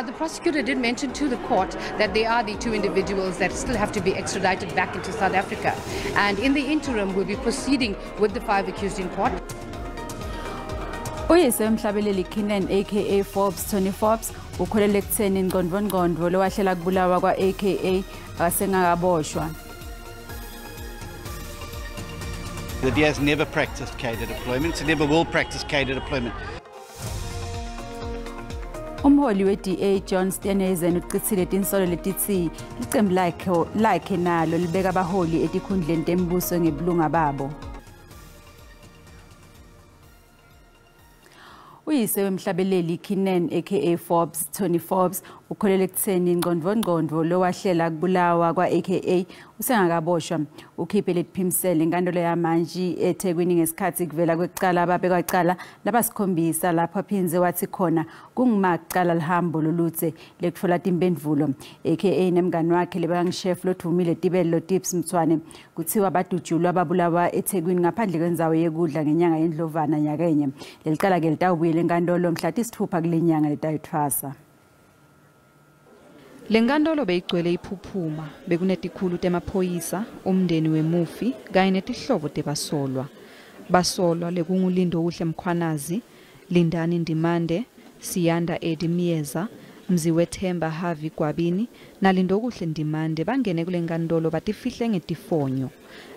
The prosecutor did mention to the court that they are the two individuals that still have to be extradited back into South Africa. And in the interim, we'll be proceeding with the 5 accused in court. Uyise Mhlabeleli Kinen aka Forbes Tony Forbes ukholele ekutheni ingqondvo lowahlela kubulawa kwa aka asengakaboshwa. The DA has never practiced cadre deployment, so never will practice cadre deployment. Umholi we-DA John Steenhuisen ucitsile tinsolo letithi licembu lakhe nalo libeka abaholi etikhundleni tembuso ngebulunga babo. Uyise wemhlabeleli Kinen aka Forbes Tony Forbes ukholele ekutheni ingqondvo lowahlela kubulawa kwa aka usengakaboshwa. Ukhiphe letiphimisele inkantolo yamanje eThekwini ngesikhathi kuvela kwecala ababekwa icala labasikhombisa lapho aphinze wathi khona kungumakucala lihambo loludze lekutfola timphendvulo aka nemngani wakhe lebangishef lodumile Tibelo Tips Mthwane kuthiwa badujulwa ababulawa eThekwini ngaphandle kwendzawo yekudla ngenyanga yendlovana nyakenye. Lelicala ke litawubuyela enkantolo mhla tisithupha kule nyanga letayithwasa. Lenkantolo beyigcwele iphuphuma bekunetikhulu temaphoyisa umndeni wemufi kanye netihlobo tebasolwa. Basolwa lekungulindo uhle Mkhwanazi, Lindani Ndimande, Siyanda Edi Miyeza, Mziwethemba Havi Gwabini nalindo kuhle Ndimande bangene kule nkantolo batifihle ngetifonyo.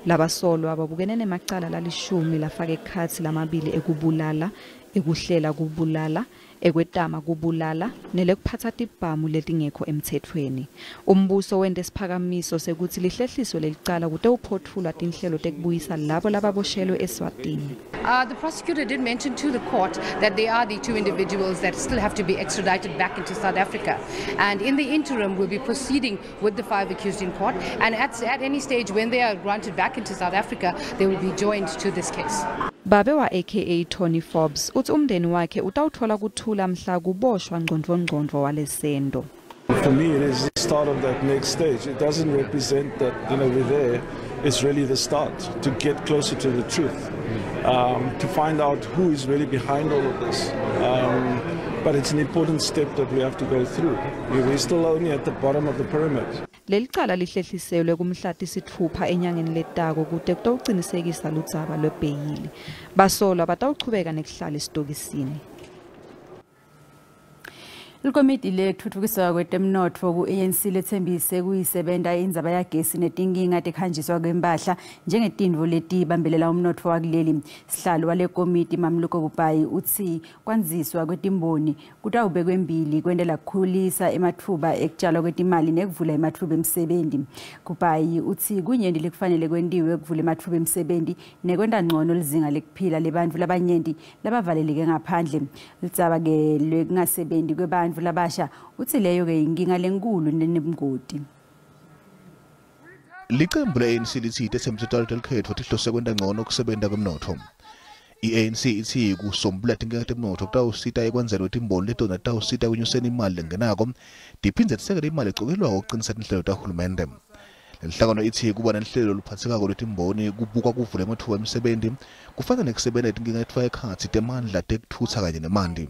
Labasolwa babukene nemacala lalishumi lafaka ekhatsi lamabili ekubulala, ekuhlela kubulala, ekwetama kubulala nelekuphatha tibhamu letingekho emthethweni. Umbuso wente isiphakamiso sekuthi lihlehliso lelicala kute uphothula tinhlelo tekubuyisa labo lababoshelwe eSwatini. The prosecutor did mention to the court that they are the two individuals that still have to be extradited back into South Africa. And in the interim, we'll be proceeding with the 5 accused in court. And at any stage when they are granted back into South Africa, they will be joined to this case. Babe wa aka Tony Forbes uthi umndeni wakhe utawuthola kuthula mhla kuboshwa ngqondvo walesendo. For me, it is the start of that next stage. It doesn't represent that, we're there. It's really the start to get closer to the truth, to find out who is really behind all of this. But it's an important step that we have to go through. We're still only at the bottom of the pyramid. Lelicala lihlehliselwe kumhla tisithupha enyangeni letako kute kutawucinisekisa ludzaba lwebheyili. Basolwa batawuchubeka nekuhlala esitokisini. Ikomiti lekuthuthukiswa kwetemnotfo ku-ANC lethembise kuyisebenta indzaba yagesi netinkinga tekhanjiswa kwempahla njengetintfo letibambelela umnotfo wakuleli. Sihlalo wale komiti Mamluko Kupayi utsi kwanziswa kwetimboni kutawubekwe mbili kwendela kukhulisa ematfuba ekutshalwa kwetimali nekuvula ematfuba emsebenti. Kupayi utsi kunyenti lekufanele kwentiwe kuvula ematfuba emsebenti nekwenta ngcono lizinga lekuphila lebantfu labanyenti labavaleleke ngaphandle. Lidzaba ke lwekungasebenti kwebantfu labasha utsi leyo ke inkinga lenkulu nenebungoti. Licembu le-ANC lithi ithembisa likhetho tihlose kwenta ngcono kusebenta kwemnotfo. I-ANC ithi kusombulula tinkinga temnotfo kutawusita ekwenzeni wetimboni letona titawusita ekunyuseni imali lengenako tiphindze tisekele imali ecokelwako ukucinisa tinhlelo tahulumende. Lenhlangano ithi kuba nenhlelo luphatsekako lwetimboni kubukwa kuvula ematfuba emsebenti kufana nekusebenta letinkinga letfaka ekhatsi temandla tekuthutsa kanye nemanti.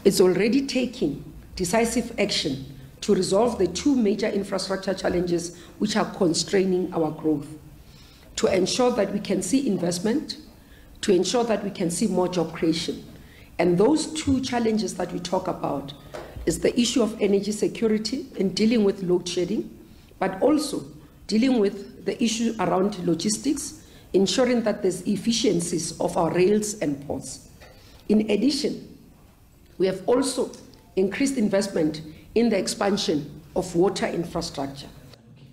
It's already taking decisive action to resolve the two major infrastructure challenges which are constraining our growth, to ensure that we can see investment, to ensure that we can see more job creation. And those two challenges that we talk about is the issue of energy security and dealing with load shedding, but also dealing with the issue around logistics, ensuring that there's efficiencies of our rails and ports. In addition, we have also increased investment in the expansion of water infrastructure.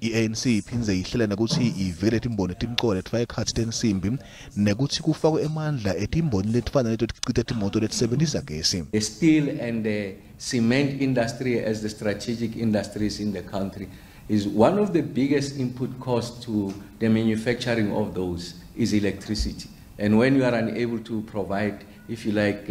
I-ANC iphindze ihlela nekuthi ivele timboni timqoka letfaka ekhatsi tensimbi nekuthi kufakwe emandla etimboni letfana leto ticita timoto letisebentisa gesi. The steel and the cement industry as the strategic industries in the country is one of the biggest input costs to the manufacturing of those is electricity. And when you are unable to provide, if you like,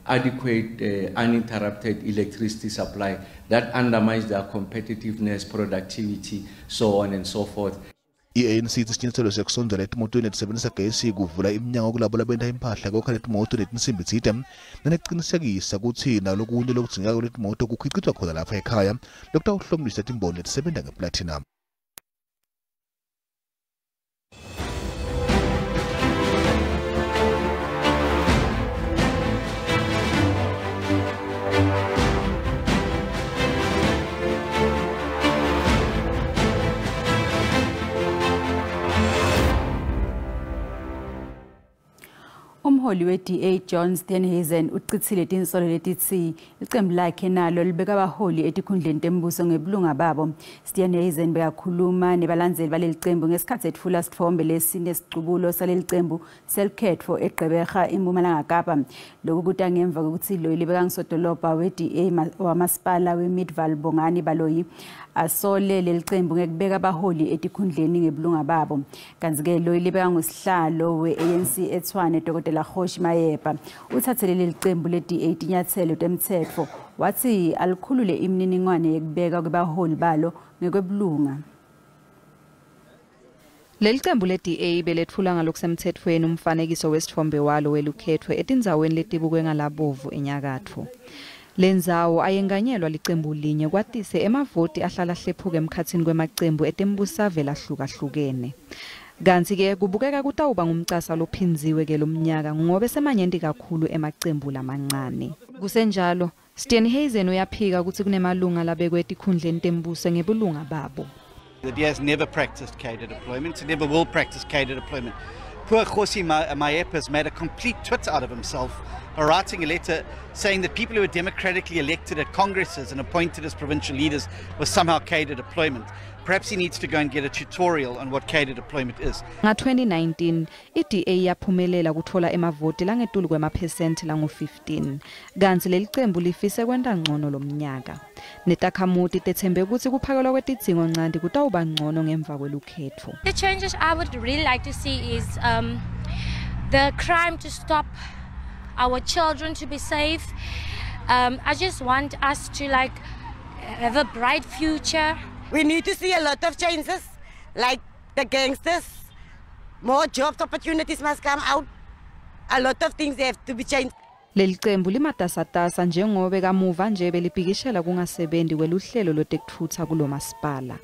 adequate uninterrupted electricity supply, that undermines their competitiveness, productivity, so on and so forth. I-ANC ithi isinyathelo sekusondela etimotweni etisebenzisa gesi kuvula iminyango kulabo labenta impahla kokha letimoto netinsimbi tsite nanekuqinisekisa ukuthi nalokunye lokudzingeka kweletimoto kukhicitwa khona lapha ekhaya lokutawuhlomulisa timboni letisebenta ngeplatinum. Umholi we-DA John Steenhuisen uchithile tinsolo letithi iqembu lakhe nalo libeka abaholi etikhundleni tembuso ngebulunga babo. Steenhuisen bekakhuluma nebalandzeli baleli qembu ngesikhathi etfula sithombe lesine sicubulo saleli qembu selkhetfo eGqeberha eMpumalanga Kapa. Lokhu kuta ngemva kokuthi lo libeka ngisodolobha we-DA wamasipala weMidvaal Bongani Baloyi asole leli qembu ngekubeka abaholi etikhundleni ngebulunga babo. Kanti-ke lo libeka ngosihlalo we-ANC eTshwane Dr. Khoshi Mayepa uthathele leli qembu le-DA tinyathelo temthetho wathi alikhulule imininingwane yekubeka kwabaholi balo ngekwebulunga. Leli qembu le-DA belethula ngalokusemthethweni umfanekiso wesithombe walo welukhethwe etindzaweni letibukwe ngalabovu enyakatfo. Lendzawo ayenganyelwa licembu linye kwatise emavoti ahlala hlephuka emkhatsini kwemacembu etembusave lahlukahlukene. Kanti-ke kubukeka kutawuba ngumcasa lophinziwe ke lomnyaka ngobe semanyenti kakhulu emacembu lamancane. Kusenjalo, Steenhuisen uyaphika ukuthi kunemalunga labekwe etikhundleni tembuso ngebulunga babo. The DA has never practiced cadre deployment, it never will practice cadre deployment. Poor Khoshi Mayepa has made a complete twit out of himself by writing a letter saying that people who were democratically elected at congresses and appointed as provincial leaders was somehow cadre deployment. Perhaps he needs to go and get a tutorial on what cadre deployment is. Nga 2019, i-DA yaphumelela kuthola emavoti langetulu kwemaphesenti langu-15. Kanti leli qembu lifise kwenta ngcono lomnyaka. Netakhamuti tethembe ukuthi kuphakelwa kwetidzingo ncane kutawuba ngcono ngemva kwelukhetfo. The changes I would really like to see is the crime to stop, our children to be safe. I just want us to have a bright future. We need to see a lot of changes, like the gangsters. More job opportunities must come out. A lot of things have to be changed. Leli qembu limatasatasa njengobe kamuva nje belibhikishela kungasebenzi kweluhlelo lotekthutha kulo masipala.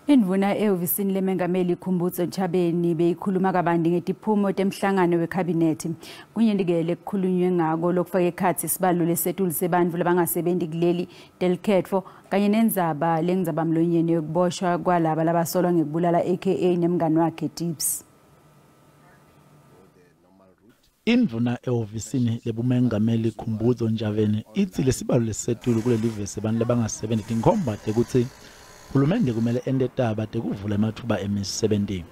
Indvuna ehhovisini lemengameli Khumbudzo Ntshabeni beyikhuluma kabandi ngetiphumo temhlangano wekhabhinethi. Kunyendikele kukhulunywe ngako lokufaka ekhatsi isibalo lesetulu sebantfu labangasebenzi kuleli telkhetfo kanye nendzaba lendzabamlonyeni yokuboshwa kwalaba labasolwa ngekubulala aka nemngani wakhe Tips. Indvuna ehhovisini lebumengameli Khumbudzo Ntshabeni ithi lesibalo lesetulu kuleli vese abantu labangasebenzi tinkhomba tekuthi Hulumende kumele ende taba tekuvula amathuba emisebenzi.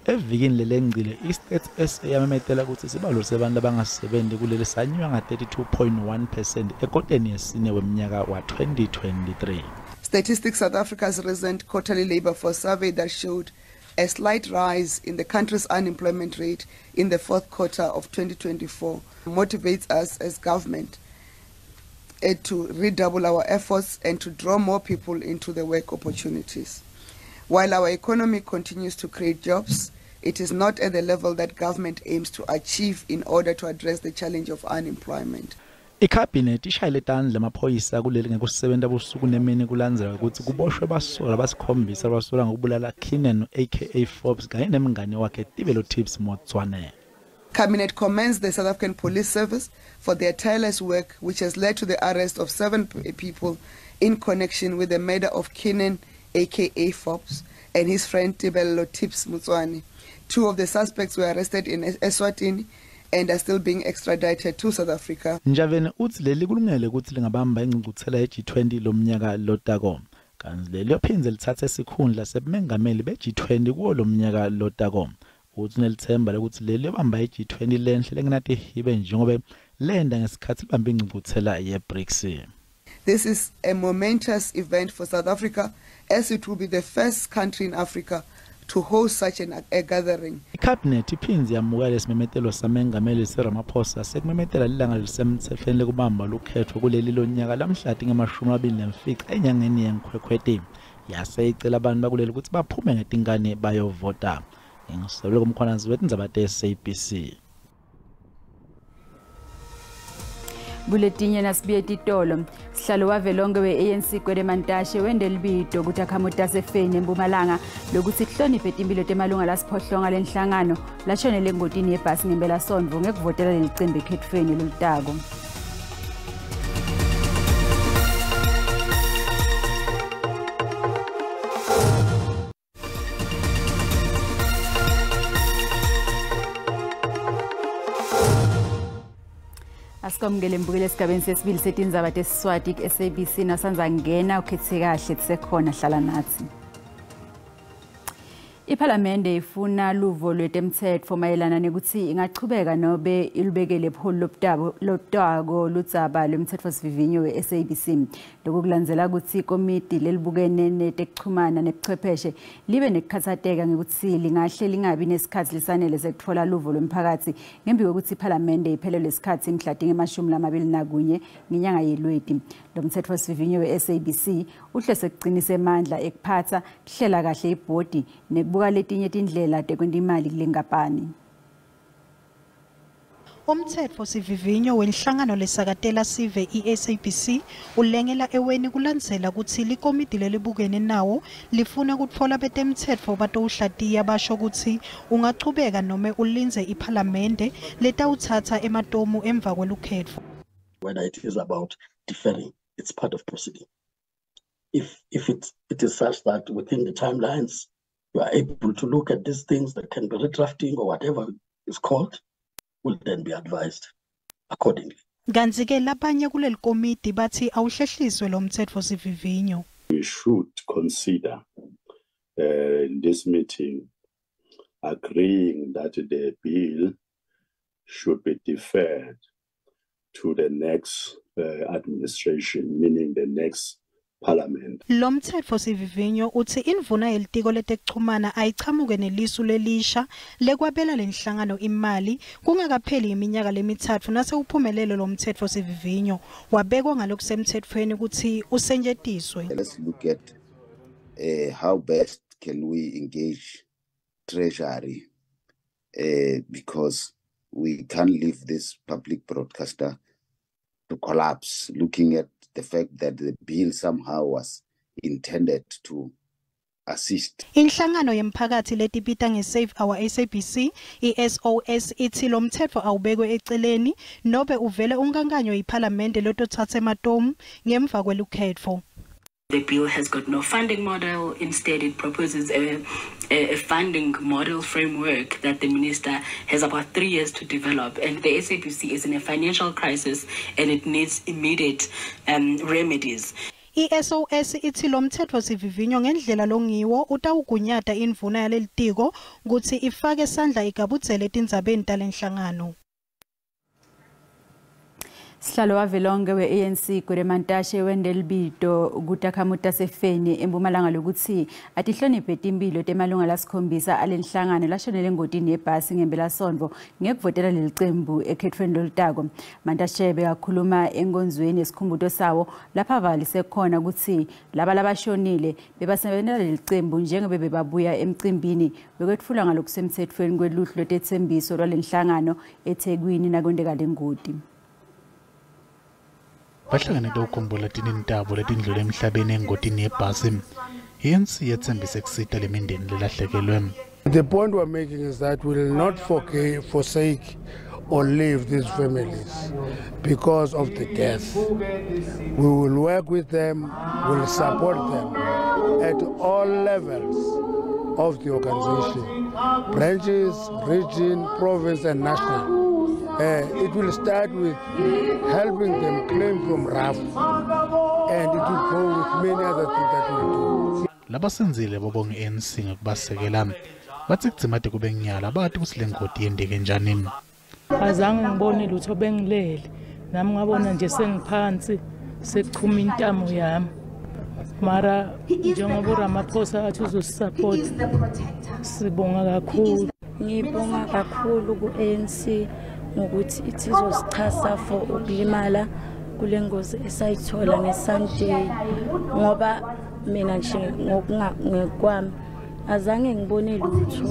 Evikini lelengcile i-Stats SA yamemetela ukuthi isibalo sebantu abangasebenzi kuleli sanyuka nga-32.1% ekoteni yesine weminyaka wa-2023. Statistics South Africa's recent quarterly labor force survey that showed a slight rise in the country's unemployment rate in the fourth quarter of 2024 motivates us as government to redouble our efforts and to draw more people into the work opportunities. While our economy continues to create jobs, it is not at the level that government aims to achieve in order to address the challenge of unemployment. Ikhabhinethi ishayile tandla amaphoyisa kuleli ngekusebenza busuku nemini kulandzela ukuthi kuboshwe basola basikhombisa abasola ngokubulala Keenan aka Forbes kanye nemngane wakhe Tibelo Tips Motswane. Cabinet commends the South African Police Service for their tireless work, which has led to the arrest of 7 people in connection with the murder of Keenan, aka Forbes, and his friend Tibelo Tips Motswane. 2 of the suspects were arrested in Eswatini and are still being extradited to South Africa. Ntshaveni uthi leli kulungele ukuthi lingabamba ingcungcuthela ye-G20 lomnyaka lotako. Kanti leli yophindze lithathe isikhundla sebumengameli be-G20 kuwo lomnyaka lotako. Uthi nelithemba lokuthi leli yobamba i-G20 lenhle lengenati hibe njengobe lenda ngesikhathi libamba ingcungcuthela ye-BRICS. This is a momentous event for South Africa, as it will be the first country in Africa to host such a gathering. Cabinet iphinzi yamukela lesimemetelo samengameli Ramaphosa sekumemetela lilanga lisemthethweni lekubamba lukhetho kuleli lonyaka lamhlati nge-24 enyangeni yeNkhwekhweti. yaseyicela abantu bakuleli ukuthi baphume ngetinkane bayovota. Ngisoloko umkhwanazi wetindzaba teSABC. Buletinye nasibiye titolo sihlalo wavelonke we-ANC Kwedemantashe wende libito ukuthi akhamuta sefeni eMpumalanga lokuthi kuhloniphe impilo temalunga lasiphohlonga lenhlangano lashonele engotini yebhasi ngempela-sonto ngekuvotela leli cembu ekhethweni lolutako. Asikomukele mbukele esigabeni sesibili setindzaba teSiswati SABC nasanza ngena ukhethe kahle tisekhona hlala nathi. Iparlamente ifuna luvo lwetemthetho mayelana nekuthi ingachubeka nobe ilubekele pholo lobutako ludzaba lwemtsetfosivivinyo we-SABC. Lokhu kulandzela ukuthi ikomiti lelibukene netekuchumana nebuchwepheshe libe nekukhatsateka ngekuthi lingahle lingabi nesikhathi lisanele sekutfola luvo lwemphakatsi ngembi kwekuthi iparlamente iphelelwe isikhathi mhla tinge-21 ngenyanga yeLweti. Lo mtsetfosivivinyo we-SABC uhle sekuqinisa emandla ekuphatsa kuhlela kahle ibhodi buka letinye tindlela tekwenta imali kule nkampani. Umthetho sivivinyo wenhlangano lesakatela sive iSABC ulengela eweni kulandzela ukuthi likomiti lelibukene nawo lifuna kutfola betemthetho batowuhlatiya basho ukuthi ungachubeka noma ulinze iparlamente letawutsatsa ematomu emva kwelukhetfo. Whether it is about deferring, it's part of proceeding. If it is such that within the timelines you are able to look at these things that can be redrafting or whatever is called, will then be advised accordingly. Ganzike labanye kuleli komiti bathi awuhlehliswe lo mthetho sivivinyo. We should consider in this meeting agreeing that the bill should be deferred to the next administration, meaning the next Parliament. Lo mthetho sivivinyo uthi indvuna yelitiko letekuchumana ayichamuke nelisu lelisha lekwabela lenhlangano imali kungakapheli iminyaka lemithathu nase uphumelele lo mthetho sivivinyo wabekwa ngalokusemthethweni ukuthi usenjetiswe. Let's look at how best can we engage Treasury because we can't leave this public broadcaster to collapse, looking at the fact that the bill somehow was intended to assist. Inhlangano yemphakathi letipita nge-Save Our SABC, iSOS ithi lo mthetho awubekwe eceleni nobe uvele unkankanyo iparlamente lotothatha ematomu ngemva kwelukhetfo. The bill has got no funding model. Instead, it proposes a funding model framework that the minister has about 3 years to develop. And the SABC is in a financial crisis and it needs immediate remedies. iSOS ithi lo mthetho sivivinyo ngendlela longiwo utawugunyata indvuna yalelitiko ukuthi ifake sandla igabudzele tindzabeni talenhlangano. Sihlalo wavelonke we-ANC Kwedemantashe wende libito ukuthi akhamuta sefeni eMpumalanga lokuthi atihloniphe impilo temalunga lasikhombisa alenhlangano lashonele engotini yebhasi ngempela-sonto ngekuvotela leli cembu ekhethweni lolutako. Mantashe bekakhuluma enkonzweni yesikhumbuto sawo lapha avalise khona ukuthi laba labashonile bebasebenzela leli cembu njengebe bebabuya emcimbini bekwetfula ngalokusemthethweni kweluhlu lwetethembiso lwalenhlangano eThekwini nakwendeka lengoti. Bahlangene ukukhumbula tinintabo letindlule emhlabeni engotini yebhasi. ANC yethembise kusita lemindeni lelahlekelwe. The point we're making is that we will not forsake or leave these families because of the death. We will work with them, we will support them at all levels of the organization, branches, region, province and national. It will start with helping them claim from RAF and it will go with many other things that we'll do. Labasenzile bobonga ANC ngokubasekela bathi kudzimade kube nginyala bathi kusilengoti yendeke njani. Azange ngibone lutho bengilele nami ngabona nje sengiphansi sekuchuma intamo yami. Mara njengoba Ramaphosa athi uzosisupport sibonga kakhulu. Ngibonga kakhulu ku-ANC ngokuthi ithi izosichasa for ukulimala kule ngozi esayithola ngeSunday ngoba mina nje ngokungakwami azange ngibone lutho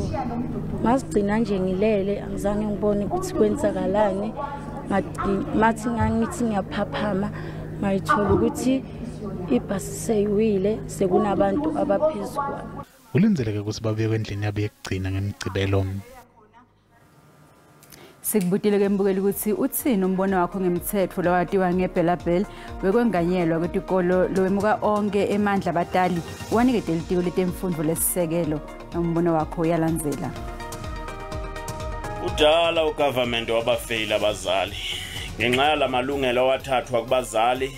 masigcina nje ngilele angizange ngibone ukuthi kwenzakalani mathi ngithi ngiyaphaphama ngayithola ukuthi ibhasi seyiwile sekunabantu abaphezulu ulindeleke ukuthi babeke endlini yabo yekugcina ngemgcibelo. Sikubutile ke mbukeli ukuthi uthini umbono wakho ngemthetho lawatiwa ngebelabel wekwenganyelwa kwetikolo lowemuka onke emandla abatali wanikete litiko letemfundo lesisekelo umbono wakho uyalandzela. Udala ugovernment wabafeyila abazali ngenxa yalamalungelo wathathwa kubazali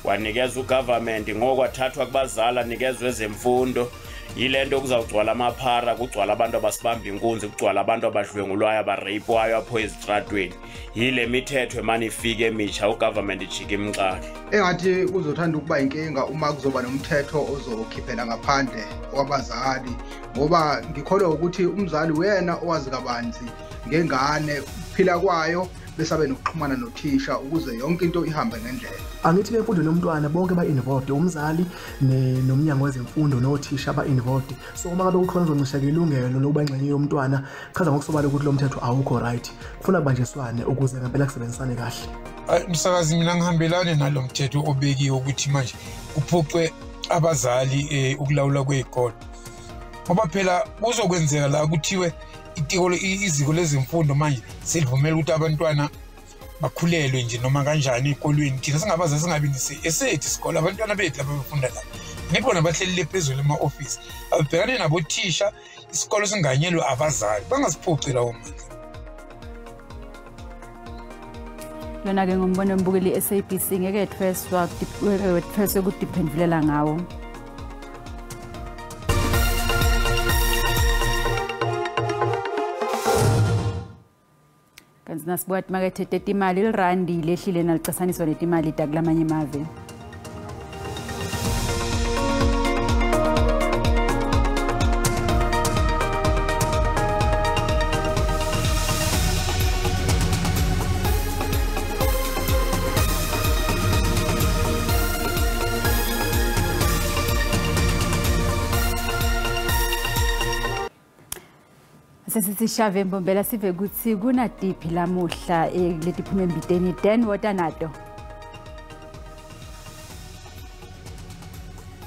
wanikeza ugovernment ngokwathathwa kubazali anikezwe ezemfundo yilento kuzawugcwala amaphara kugcwala abantu abasibamba inkunzi kugcwala abantu abadlwengulwayo abareyipwayo apho ezitradweni yile mithetho emane ifike emitsha ugovernment ijike imxake engathi kuzothanda ukuba inkinga uma kuzoba nomthetho ozokhiphela ngaphandle kwabazali ngoba ngikholwa ukuthi umzali wena owazi kabanzi ngengane ukuphila kwayo besabe nokuxhumana nothisha ukuze yonke into ihambe ngendlela. Angithi bemfundo nomntwana bonke ba-involved umzali nomnyango wezemfundo nothisha ba-involved so uma ngabe kukhona uzoncisha ilungelo lokuba ingxenye yomntwana chaza ngokusobala ukuthi lo mthetho awukho right kufuna kubanjeswane ukuze ngempela kusebenzisane kahle. Msakazi mina ngihambelane nalo mthetho obekiwe ukuthi manje kuphucwe abazali ukulawula kwezikole ngoba phela kuzokwenzeka la kuthiwe iziko lezemfundo manje selivumela ukuthi abantwana bakhulelwe nje noma kanjani ezikolweni thina singabazali singabi esethi isikole abantwana bethu laba befunda la ngibona bahlelile phezulu ema-ofisi ababhekane nabothisha isikole singanyelwe abazali bangasiphuci lawo mandla. Lona-ke ngumbono mbukeli SABC ngeke thweswe ukudiphendulela ngawo. Kanti nasibuka makethe tetimali irandi lehlile nalicasaniswa netimali takulamanye mave. Sesishave mbombela sive ukuthi kunadiphi lamuhla letiphume embiteni den wotanato.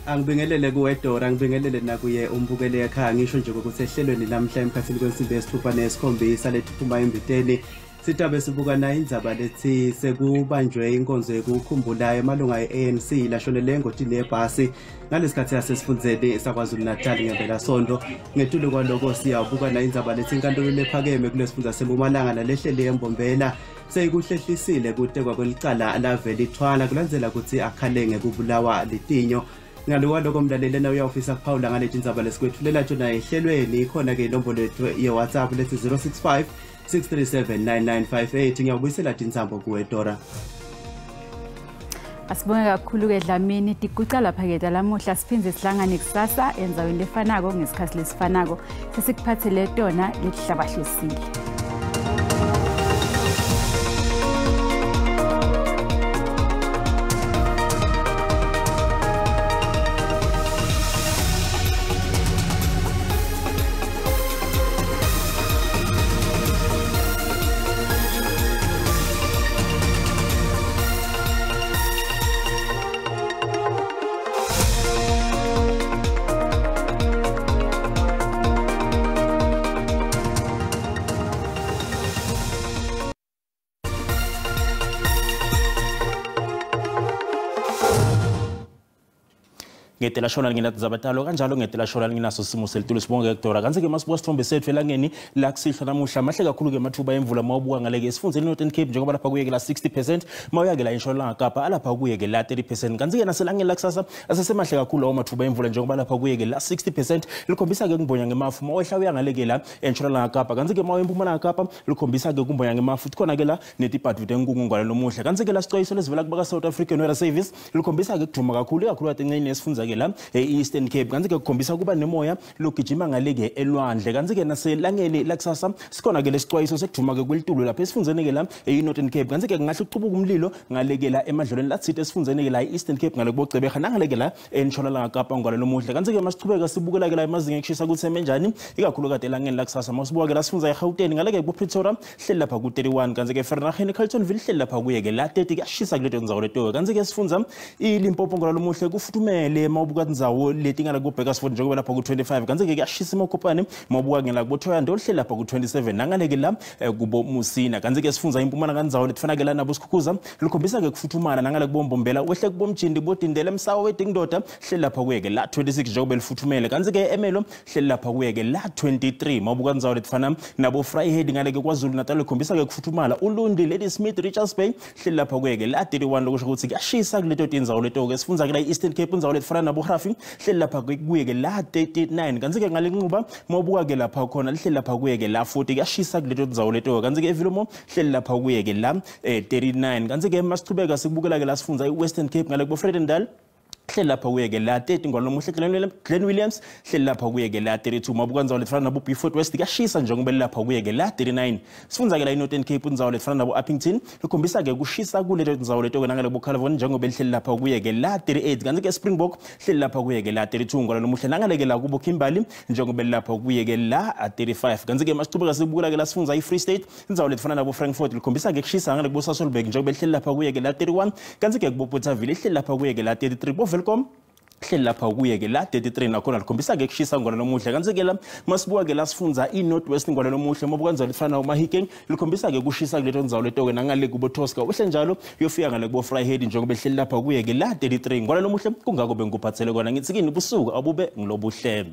Angibingelele kuwedora ngibingelele nakuye umbukele ekhaya ngisho nje ukuthi ehlelweni namhla emkhathini kwensimbi yesithupha nesikhombisa letiphuma embiteni sitabe sibuka na indzaba lethi sekubanjwe inkonzo yokukhumbulayo amalunga e-ANC lashonele engotini yebhasi ngalesikhathi yasesifundzeni saKwaZulu-Natal ngempelasonto ngetulo kwaloko siyabuka na indzaba lethi inkantolo lephakeme kulesifundza seMpumalanga nalehlele embombela seyikuhlehlisile kutekwa kwelicala lavela ithwala kulandzela ukuthi akhale ngekubulawa litinyo ngalokho lokho mlalelena uyawufisa kuphawula ngaleti indzaba lesikwethulela tshona ehlelweni ikhona ke inombolo yethu ye-WhatsApp lethi 065 6379958 ngiyabuyisela Tindzaba kuwedora. Asibonge kakhulu ke Dlamini tiguca lapha ke lamuhla siphindze sihlangane kusasa endzaweni lefanako ngesikhathi lesifanako sesikuphathele tona letihlabahlosile. ngetela shona nginazabatalo kanjalo ngetela shona nginaso simo selitulo sibonge ektora kanzi ke masibuka sithombe sethu elangeni la kusihlwa namuhla mahle kakhulu ke mathuba emvula mawubuka ngaleke sifundzeni Northern Cape njengoba lapha kuye ke la 60% mawuyake la eNtshonalanga Kapa alapha kuye ke la 30% kanzi ke naselangeni la kusasa asesemahle kakhulu amathuba emvula njengoba lapha kuye ke la 60% likhombisa ke kumbonya ngemafu mawehla uya ngaleke la eNtshonalanga Kapa kanzi ke mawempumalanga Kapa likhombisa ke kumbonya ngemafu khona ke la netipatu tenkungungwane lomuhle kanzi ke la sixwayiso lesivela kubaka South African Weather Service likhombisa ke kujuma kakhulu kade encane nesifundza ke ke la Eastern Cape kanti ke kukhombisa kuba nemoya logijima ngale ke elwandle kanti ke naselangeni lakusasa sikhona ke lesixwayiso sekujuma ke kwelitulo lapha esifundzeni ke la eNorthern Cape kanti ke ngahle ukuqubuka umlilo ngale ke la emadlolweni lathi esifundzeni ke la Eastern Cape ngale kubogcebeka nangale ke la eNtshonalanga Kapa ngwalo lomuhle kanti ke masichubeka sibukela ke la emazinga ekushisa kuthi semenjani ikakhulu kade elangeni lakusasa masibuka ke la sifunza eGauteng ngale ke kuPretoria hleli lapha ku31 kanti ke Vereeniging eCarltonville hleli lapha kuye ke la 30 kuyashisa kuleto ndzawo leto kanti ke sifunza iLimpopo ngwalo lomuhle kufuthumele mawubuka indzawo leti ngala kuBakersford njengoba lapha ku25 kanti ke kuyashisa eMokopane mawubuka ngela kuBothwanda ohleli lapha ku27 nangale ke la kubo Musina kanti ke sifunza impumalanga ndzawo letifana ke la nabo sikhukhuza likhombisa ke kufuthumana nangale kubombombela wehle kubomjindi bodindele emsawa wedingidoda hleli lapha kuye ke la 26 njengoba lifuthumele kanti ke Emelo hleli lapha kuye ke la 23 mawubuka ndzawo letifana nabo Vryheid ngale ke KwaZulu Natal likhombisa ke kufuthumala uLundi Lady Smith Richards Bay hleli lapha kuye ke la 31 lokusho ukuthi kuyashisa kuleto tindzawo leto ke sifunza ke la Eastern Cape indzawo letifana nabo Grafi hleli lapha kuye ke la 39 kanti ke ngale nquba mawubuka ke lapha khona hleli lapha kuye ke la 40 kuyashisa kuleto ndzawo leto kanti ke eVilomo hleli lapha kuye ke la 39 kanti ke masichubeka sikubukela ke la sifunza iWestern Cape ngale kubo Vredendal hleli lapha kuye ke la 30 ngwalo lomuhle Glen Williams hleli lapha kuye ke la 32 mabuka ndzawo letifana nabo Beaufort West kuyashisa njengoba lapha kuye ke la 39 sifunza ke la iNorthern Cape indzawo letifana nabo Uppington likhombisa ke kushisa kuleto ndzawo leto ke nangale boCalvon njengoba hleli lapha kuye ke la 38 kanti ke Springbok hleli lapha kuye ke la 32 ngwalo lomuhle nangale ke la kubo Kimberley njengoba lapha kuye ke la 35 kanti ke masichubeka sibukela ke la sifunza iFree State indzawo letifana nabo Frankfurt likhombisa ke kushisa ngale kubo Sasolburg njengoba hleli lapha kuye ke la 31 kanti ke kubo Bothaville hleli lapha kuye ke la 33 Welcome hleli lapha kuye ke la 33 nakhona likhombisa ke kushisa ngwalo lomuhle kanti ke la masibuka ke la sifunza iNorthwest ngwalo lomuhle mabuka ndzawo lifana uMahikeng likhombisa ke kushisa kuleto ndzawo leto ke nangale kubo Tosca wehle njalo yofika ngale kubo Vryheid njengoba hleli lapha kuye ke la 33 ngwalo lomuhle kungako bengikuphathele kona ngithi kini busuku abube ngilobuhle